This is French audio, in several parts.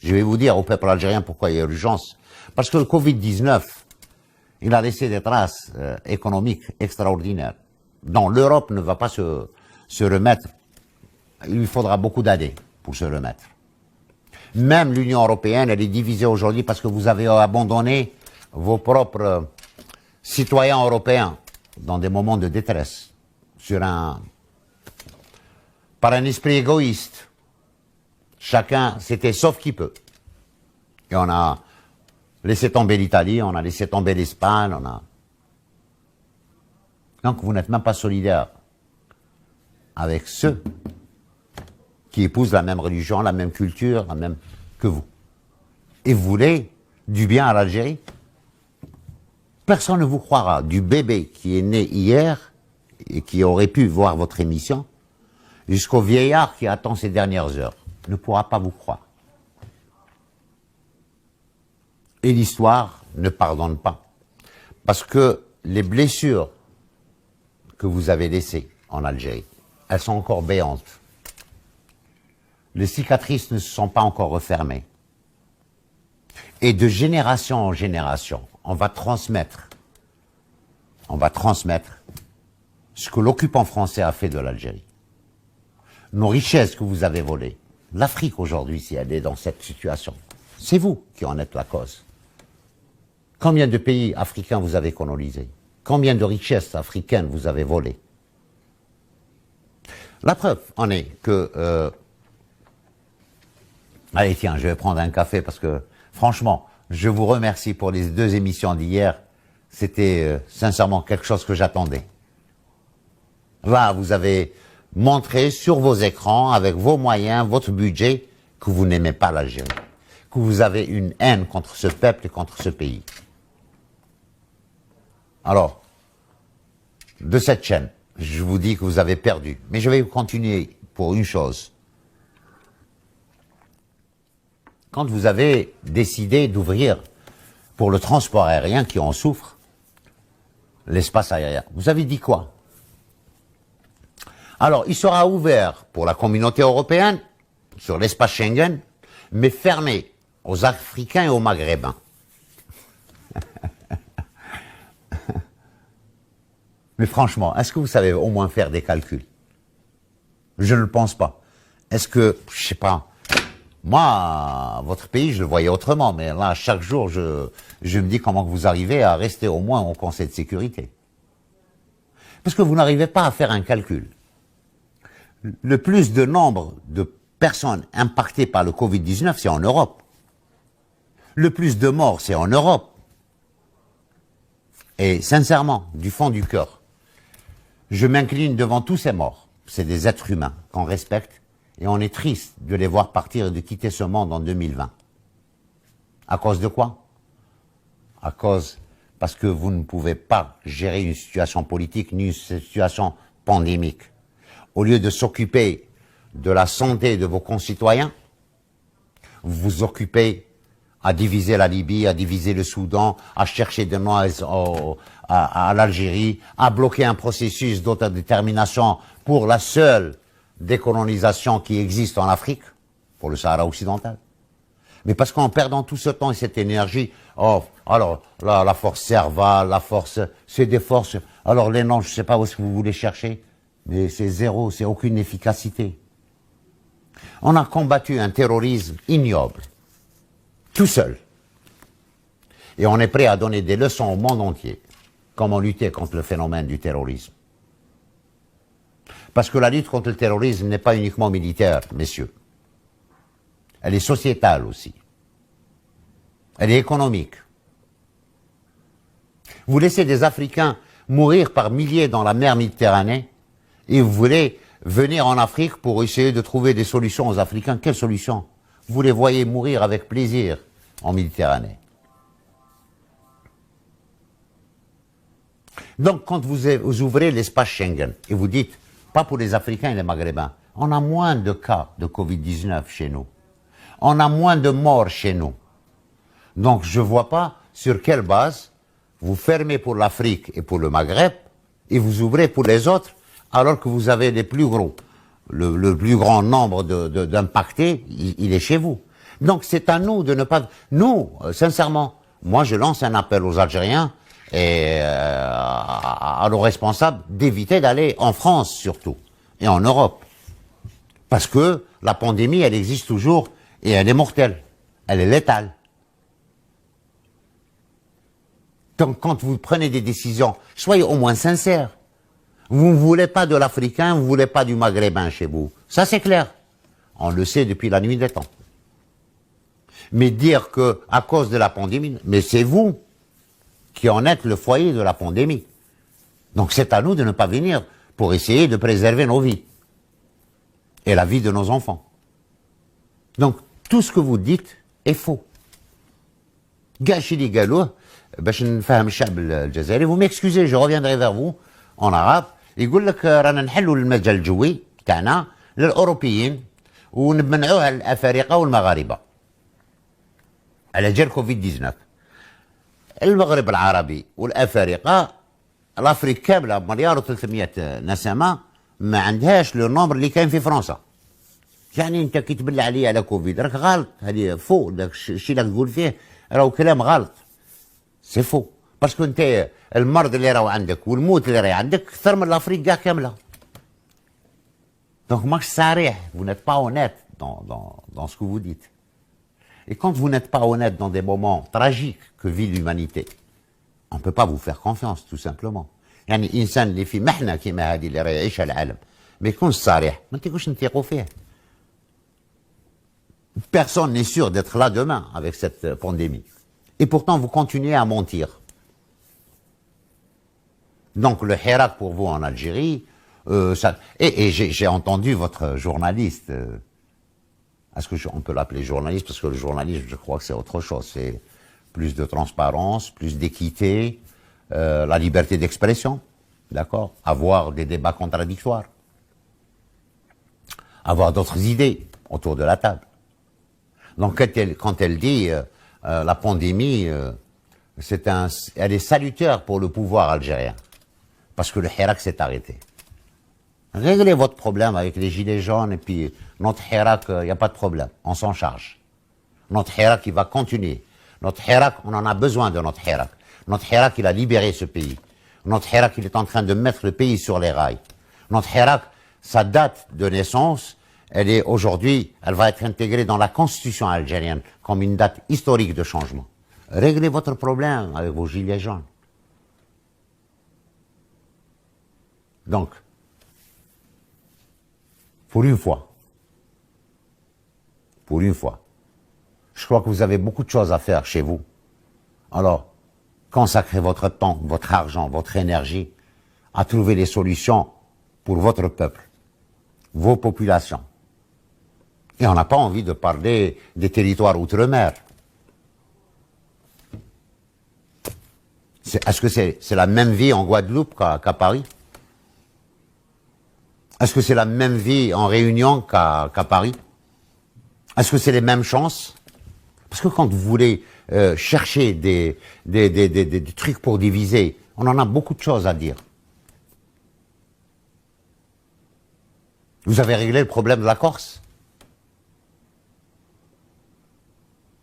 Je vais vous dire au peuple algérien pourquoi il y a urgence. Parce que le Covid-19, il a laissé des traces économiques extraordinaires, dont l'Europe ne va pas se remettre. Il lui faudra beaucoup d'années pour se remettre. Même l'Union européenne, elle est divisée aujourd'hui parce que vous avez abandonné vos propres citoyens européens dans des moments de détresse, par un esprit égoïste. Chacun, c'était sauf qui peut. Et on a laissé tomber l'Italie, on a laissé tomber l'Espagne, Donc vous n'êtes même pas solidaire avec ceux qui épousent la même religion, la même culture, la même que vous. Et vous voulez du bien à l'Algérie? Personne ne vous croira. Du bébé qui est né hier et qui aurait pu voir votre émission, jusqu'au vieillard qui attend ses dernières heures, ne pourra pas vous croire. Et l'histoire ne pardonne pas. Parce que les blessures que vous avez laissées en Algérie, elles sont encore béantes. Les cicatrices ne se sont pas encore refermées. Et de génération en génération, on va transmettre ce que l'occupant français a fait de l'Algérie. Nos richesses que vous avez volées. L'Afrique aujourd'hui, si elle est dans cette situation, c'est vous qui en êtes la cause. Combien de pays africains vous avez colonisés? Combien de richesses africaines vous avez volées? La preuve en est que... Allez, tiens, je vais prendre un café parce que, franchement, je vous remercie pour les 2 émissions d'hier. C'était sincèrement quelque chose que j'attendais. Là, vous avez montré sur vos écrans, avec vos moyens, votre budget, que vous n'aimez pas l'Algérie. Que vous avez une haine contre ce peuple et contre ce pays. Alors, de cette chaîne, je vous dis que vous avez perdu. Mais je vais continuer pour une chose. Quand vous avez décidé d'ouvrir pour le transport aérien qui en souffre, l'espace aérien, vous avez dit quoi? Alors, il sera ouvert pour la communauté européenne, sur l'espace Schengen, mais fermé aux Africains et aux Maghrébins. Mais franchement, est-ce que vous savez au moins faire des calculs? Je ne le pense pas. Est-ce que, je sais pas, moi, votre pays, je le voyais autrement, mais là, chaque jour, je me dis comment vous arrivez à rester au moins au Conseil de sécurité. Parce que vous n'arrivez pas à faire un calcul. Le plus de nombre de personnes impactées par le Covid-19, c'est en Europe. Le plus de morts, c'est en Europe. Et sincèrement, du fond du cœur, je m'incline devant tous ces morts. C'est des êtres humains qu'on respecte. Et on est triste de les voir partir et de quitter ce monde en 2020. À cause de quoi? Parce que vous ne pouvez pas gérer une situation politique ni une situation pandémique. Au lieu de s'occuper de la santé de vos concitoyens, vous vous occupez à diviser la Libye, à diviser le Soudan, à chercher des noises à l'Algérie, à bloquer un processus d'autodétermination pour la seule décolonisation qui existe en Afrique, pour le Sahara occidental. Mais parce qu'en perdant tout ce temps et cette énergie, alors là, la force Serval, la force, c'est des forces, alors les noms, je ne sais pas où est-ce que vous voulez chercher, mais c'est zéro, c'est aucune efficacité. On a combattu un terrorisme ignoble, tout seul. Et on est prêt à donner des leçons au monde entier, comment lutter contre le phénomène du terrorisme. Parce que la lutte contre le terrorisme n'est pas uniquement militaire, messieurs. Elle est sociétale aussi. Elle est économique. Vous laissez des Africains mourir par milliers dans la mer Méditerranée et vous voulez venir en Afrique pour essayer de trouver des solutions aux Africains. Quelles solutions? Vous les voyez mourir avec plaisir en Méditerranée. Donc, quand vous ouvrez l'espace Schengen et vous dites, pas pour les Africains et les Maghrébins, on a moins de cas de Covid-19 chez nous. On a moins de morts chez nous. Donc, je ne vois pas sur quelle base vous fermez pour l'Afrique et pour le Maghreb et vous ouvrez pour les autres alors que vous avez les plus gros. Le plus grand nombre d'impactés, il est chez vous. Donc c'est à nous de ne pas... Nous, sincèrement, moi je lance un appel aux Algériens et à nos responsables d'éviter d'aller en France surtout, et en Europe. Parce que la pandémie, elle existe toujours et elle est mortelle, elle est létale. Donc quand vous prenez des décisions, soyez au moins sincères. Vous ne voulez pas de l'Africain, vous ne voulez pas du Maghrébin chez vous. Ça c'est clair. On le sait depuis la nuit des temps. Mais dire que à cause de la pandémie, mais c'est vous qui en êtes le foyer de la pandémie. Donc c'est à nous de ne pas venir pour essayer de préserver nos vies et la vie de nos enfants. Donc tout ce que vous dites est faux. Gâchez قالوه باش نفهم الشعب الجزائري. Vous m'excusez, je reviendrai vers vous en arabe. يقول لك رانا نحلوا المجال الجوي تاعنا للأوروبيين ونمنعوها الأفارقة والمغاربة على جال كوفيد 19. المغرب العربي والأفارقة الأفريق كاملة مليار و300 نسمة ما عندهاش لو نومبر اللي كاين في فرنسا. يعني انت كي تبلع عليا على كوفيد راك غلط، هذه فوق داك الشيء اللي تقول فيه راهو كلام غلط. سي فو باسكو انت المرض اللي راهو عندك والموت اللي راهي عندك اكثر من الافريق كاع كامله. دونك ماكش صريح، vous n'êtes pas honnête dans ce que vous dites. Et quand vous n'êtes pas honnête dans des moments tragiques que vit l'humanité, on ne peut pas vous faire confiance tout simplement. يعني الانسان اللي في محنه كيما هذه اللي راه يعيشها العالم ما يكونش صريح، ما تقولش نثيقوا فيه. Personne n'est sûr d'être là demain avec cette pandémie. Et pourtant, vous continuez à mentir. Donc, le Hirak pour vous en Algérie, et j'ai entendu votre journaliste, est-ce qu'on peut l'appeler journaliste? Parce que le journalisme, je crois que c'est autre chose. C'est plus de transparence, plus d'équité, la liberté d'expression, d'accord? Avoir des débats contradictoires. Avoir d'autres idées autour de la table. Donc quand elle dit la pandémie, elle est salutaire pour le pouvoir algérien, parce que le Hirak s'est arrêté. Réglez votre problème avec les gilets jaunes et puis notre Hirak, il n'y a pas de problème, on s'en charge. Notre Hirak, il va continuer. Notre Hirak, on en a besoin de notre Hirak. Notre Hirak, il a libéré ce pays. Notre Hirak, il est en train de mettre le pays sur les rails. Notre Hirak, sa date de naissance, elle est aujourd'hui, elle va être intégrée dans la constitution algérienne comme une date historique de changement. Réglez votre problème avec vos gilets jaunes. Donc, pour une fois, je crois que vous avez beaucoup de choses à faire chez vous. Alors, consacrez votre temps, votre argent, votre énergie à trouver des solutions pour votre peuple, vos populations. Et on n'a pas envie de parler des territoires outre-mer. Est-ce que c'est la même vie en Guadeloupe qu'à Paris? Est-ce que c'est la même vie en Réunion qu'à Paris? Est-ce que c'est les mêmes chances? Parce que quand vous voulez chercher des trucs pour diviser, on en a beaucoup de choses à dire. Vous avez réglé le problème de la Corse?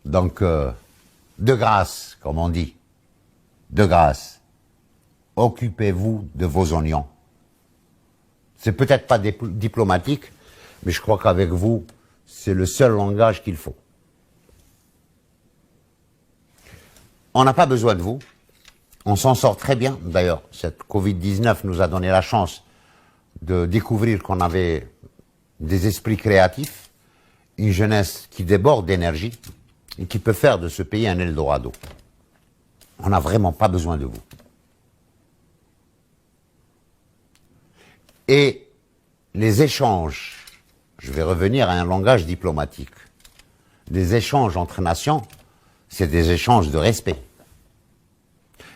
Donc, de grâce, comme on dit, de grâce, occupez-vous de vos oignons. C'est peut-être pas diplomatique, mais je crois qu'avec vous, c'est le seul langage qu'il faut. On n'a pas besoin de vous. On s'en sort très bien. D'ailleurs, cette Covid-19 nous a donné la chance de découvrir qu'on avait des esprits créatifs, une jeunesse qui déborde d'énergie, et qui peut faire de ce pays un Eldorado. On n'a vraiment pas besoin de vous. Et les échanges, je vais revenir à un langage diplomatique, des échanges entre nations, c'est des échanges de respect.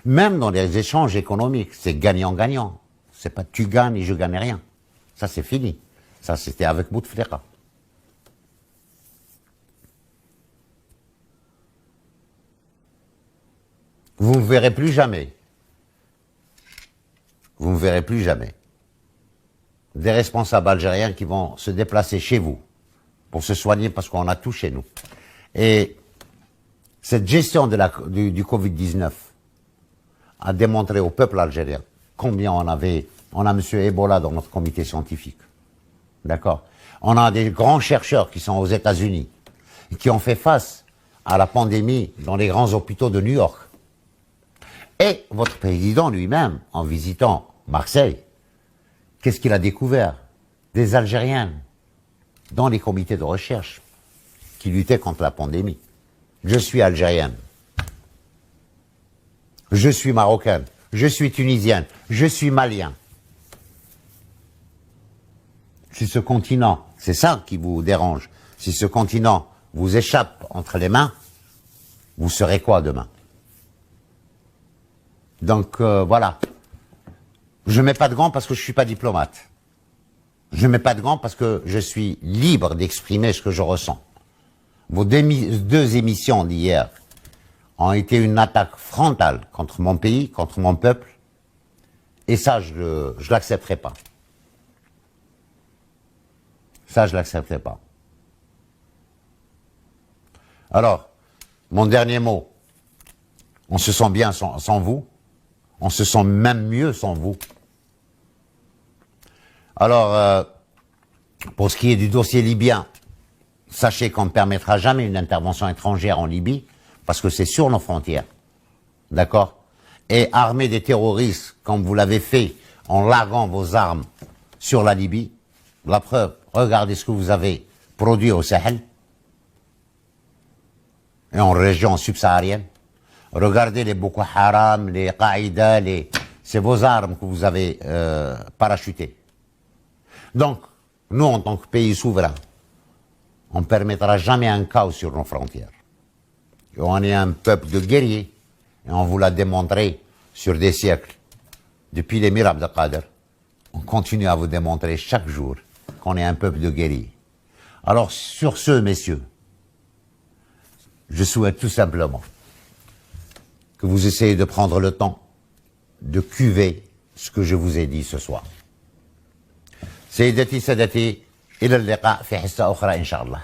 Même dans les échanges économiques, c'est gagnant-gagnant. C'est pas tu gagnes et je gagne rien. Ça c'est fini. Ça c'était avec Bouteflika. Vous ne verrez plus jamais. Vous ne verrez plus jamais des responsables algériens qui vont se déplacer chez vous pour se soigner parce qu'on a tout chez nous. Et cette gestion du Covid-19 a démontré au peuple algérien combien on a M. Ebola dans notre comité scientifique. D'accord? On a des grands chercheurs qui sont aux États-Unis et qui ont fait face à la pandémie dans les grands hôpitaux de New York. Et votre président lui-même, en visitant Marseille, qu'est-ce qu'il a découvert? Des Algériens dans les comités de recherche qui luttaient contre la pandémie. Je suis algérienne. Je suis marocaine. Je suis tunisienne. Je suis malien. Si ce continent, c'est ça qui vous dérange, si ce continent vous échappe entre les mains, vous serez quoi demain? Donc voilà. Je ne mets pas de gants parce que je ne suis pas diplomate. Je ne mets pas de gants parce que je suis libre d'exprimer ce que je ressens. Vos deux émissions d'hier ont été une attaque frontale contre mon pays, contre mon peuple, et ça, je ne l'accepterai pas. Ça, je ne l'accepterai pas. Alors, mon dernier mot, on se sent bien sans vous, on se sent même mieux sans vous. Alors, pour ce qui est du dossier libyen, sachez qu'on ne permettra jamais une intervention étrangère en Libye, parce que c'est sur nos frontières. D'accord? Et armer des terroristes, comme vous l'avez fait, en larguant vos armes sur la Libye, la preuve, regardez ce que vous avez produit au Sahel et en région subsaharienne. Regardez les Boko Haram, les Qaïda, c'est vos armes que vous avez parachutées. Donc, nous, en tant que pays souverain, on ne permettra jamais un chaos sur nos frontières. Et on est un peuple de guerriers, et on vous l'a démontré sur des siècles. Depuis les miracles de Qadr, on continue à vous démontrer chaque jour qu'on est un peuple de guerriers. Alors, sur ce, messieurs, je souhaite tout simplement que vous essayez de prendre le temps de cuver ce que je vous ai dit ce soir. سيدتي سادتي إلى اللقاء في حصة أخرى إن شاء الله.